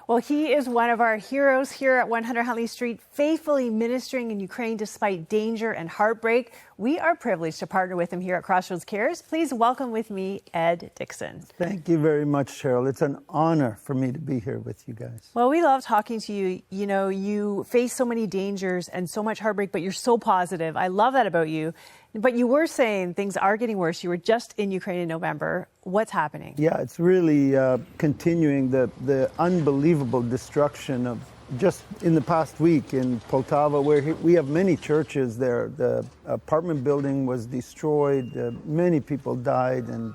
Well, he is one of our heroes here at 100 Huntley Street, faithfully ministering in Ukraine despite danger and heartbreak. We are privileged to partner with him here at Crossroads Cares. Please welcome with me Ed Dickson. Thank you very much, Cheryl. It's an honor for me to be here with you guys. Well, we love talking to you. You know, you face so many dangers and so much heartbreak, but you're so positive. I love that about you. But you were saying things are getting worse. You were just in Ukraine in November. What's happening? Yeah, it's really continuing the unbelievable destruction of just in the past week in Poltava, where we have many churches there. The apartment building was destroyed. Many people died, and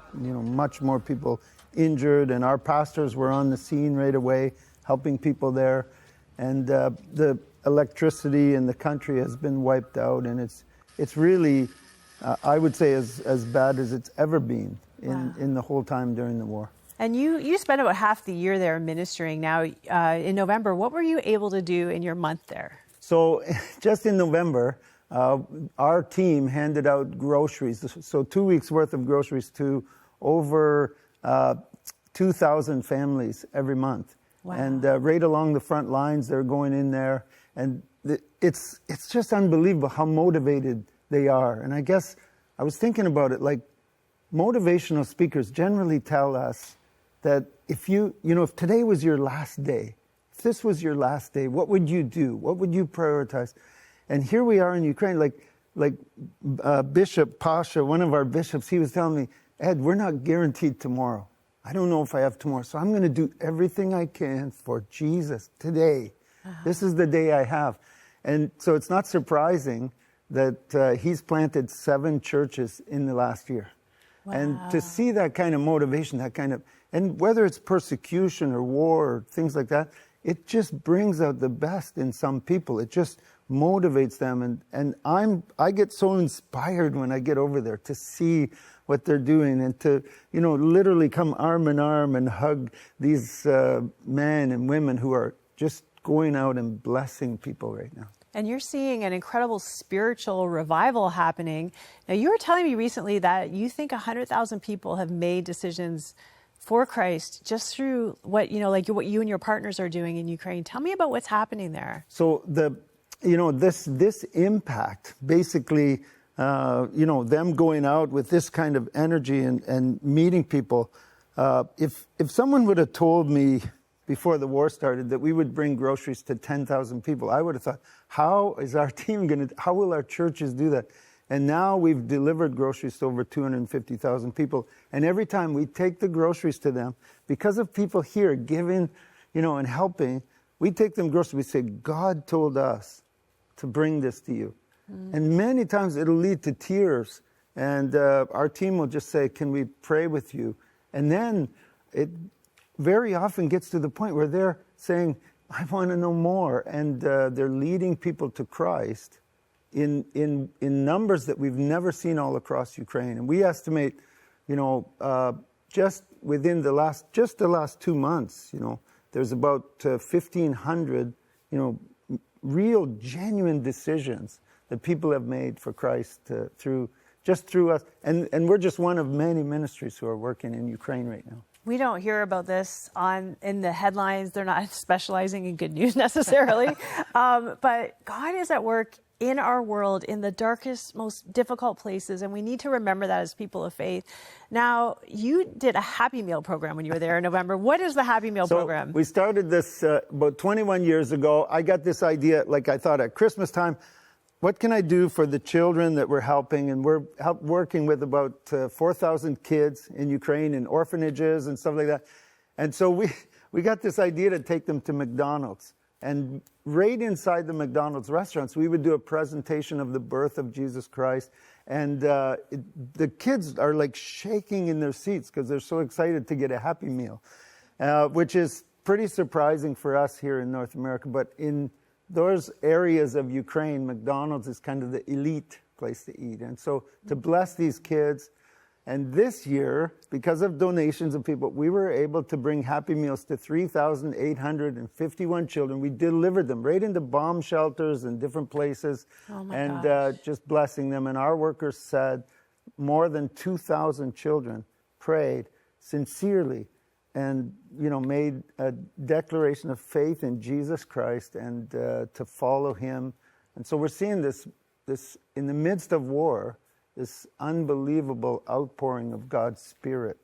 much more people injured. And our pastors were on the scene right away, helping people there. And the electricity in the country has been wiped out, and it's really, I would say, as bad as it's ever been in the whole time during the war. And you spent about half the year there ministering. Now, in November, what were you able to do in your month there? So just in November, our team handed out groceries. So 2 weeks worth of groceries to over 2,000 families every month. Wow. And right along the front lines, they're going in there. And it's just unbelievable how motivated they are. And I guess I was thinking about it, like motivational speakers generally tell us that if today was your last day, if this was your last day, what would you do? What would you prioritize? And here we are in Ukraine, like Bishop Pasha, one of our bishops, he was telling me, Ed, we're not guaranteed tomorrow. I don't know if I have tomorrow, so I'm going to do everything I can for Jesus today. This is the day I have. And so it's not surprising that he's planted 7 churches in the last year. Wow. And to see that kind of motivation, and whether it's persecution or war or things like that, it just brings out the best in some people. It just motivates them. And I get so inspired when I get over there to see what they're doing and to, literally come arm in arm and hug these men and women who are just going out and blessing people right now. And you're seeing an incredible spiritual revival happening. Now, you were telling me recently that you think 100,000 people have made decisions for Christ just through what you and your partners are doing in Ukraine. Tell me about what's happening there. So this impact, basically, them going out with this kind of energy and meeting people. If someone would have told me before the war started that we would bring groceries to 10,000 people, I would have thought, how will our churches do that? And now we've delivered groceries to over 250,000 people. And every time we take the groceries to them, because of people here giving, and helping, we take them groceries. We say, God told us to bring this to you. And many times it'll lead to tears. And our team will just say, can we pray with you? And then it very often gets to the point where they're saying, I want to know more. And they're leading people to Christ in numbers that we've never seen all across Ukraine. And we estimate, just within the last 2 months, there's about 1,500, real, genuine decisions that people have made for Christ through us. And we're just one of many ministries who are working in Ukraine right now. We don't hear about this in the headlines. They're not specializing in good news necessarily. But God is at work in our world, in the darkest, most difficult places, and we need to remember that as people of faith. Now, you did a Happy Meal program when you were there in November. What is the Happy Meal program? We started this about 21 years ago. I got this idea, I thought at Christmas time, what can I do for the children that we're helping? And we're working with about 4,000 kids in Ukraine in orphanages and stuff like that. And so we got this idea to take them to McDonald's. And right inside the McDonald's restaurants, we would do a presentation of the birth of Jesus Christ. And the kids are like shaking in their seats because they're so excited to get a Happy Meal, which is pretty surprising for us here in North America. But in those areas of Ukraine, McDonald's is kind of the elite place to eat. And so to bless these kids, and this year, because of donations of people, we were able to bring Happy Meals to 3,851 children. We delivered them right into bomb shelters and different places, just blessing them. And our workers said more than 2,000 children prayed sincerely and made a declaration of faith in Jesus Christ and to follow him. And so we're seeing this in the midst of war, this unbelievable outpouring of God's Spirit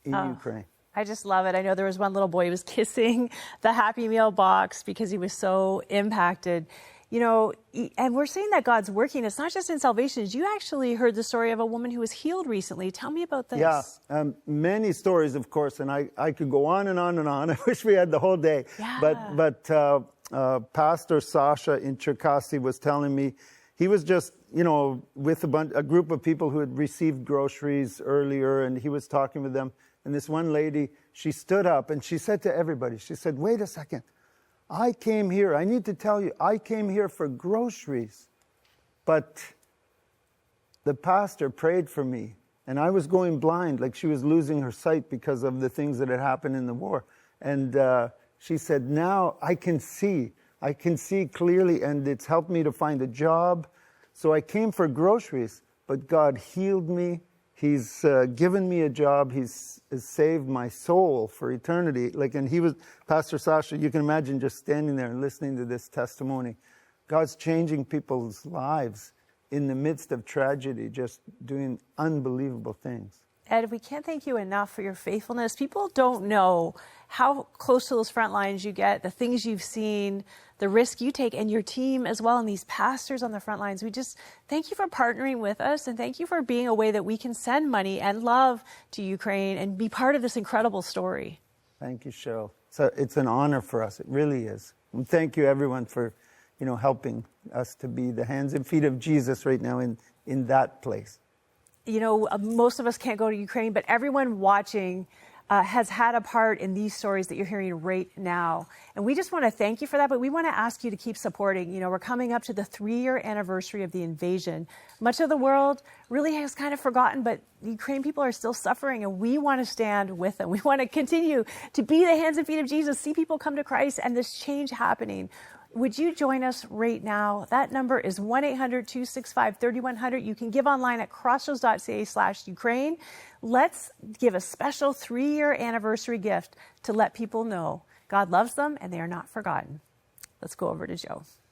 in Ukraine. I just love it. I know there was one little boy who was kissing the Happy Meal box because he was so impacted. And we're seeing that God's working. It's not just in salvation. You actually heard the story of a woman who was healed recently. Tell me about this. Yeah, many stories, of course, and I could go on and on and on. I wish we had the whole day. Yeah. But Pastor Sasha in Cherkasy was telling me he was just, with a group of people who had received groceries earlier, and he was talking with them. And this one lady, she stood up and she said to everybody, she said, "Wait a second. I came here, I need to tell you, I came here for groceries, but the pastor prayed for me, and I was going blind," like she was losing her sight because of the things that had happened in the war. And she said, "Now I can see clearly, and it's helped me to find a job. So I came for groceries, but God healed me. He's given me a job. He's saved my soul for eternity." And he was, Pastor Sasha, you can imagine just standing there and listening to this testimony. God's changing people's lives in the midst of tragedy, just doing unbelievable things. Ed, we can't thank you enough for your faithfulness. People don't know how close to those front lines you get, the things you've seen, the risk you take, and your team as well, and these pastors on the front lines. We just thank you for partnering with us, and thank you for being a way that we can send money and love to Ukraine and be part of this incredible story. Thank you, Cheryl. So it's an honor for us. It really is. And thank you, everyone, for helping us to be the hands and feet of Jesus right now in that place. Most of us can't go to Ukraine, but everyone watching has had a part in these stories that you're hearing right now. And we just want to thank you for that, but we want to ask you to keep supporting. We're coming up to the 3-year anniversary of the invasion. Much of the world really has kind of forgotten, but Ukraine people are still suffering, and we want to stand with them. We want to continue to be the hands and feet of Jesus, see people come to Christ, and this change happening. Would you join us right now? That number is 1-800-265-3100. You can give online at crossroads.ca/Ukraine. Let's give a special 3-year anniversary gift to let people know God loves them and they are not forgotten. Let's go over to Joe.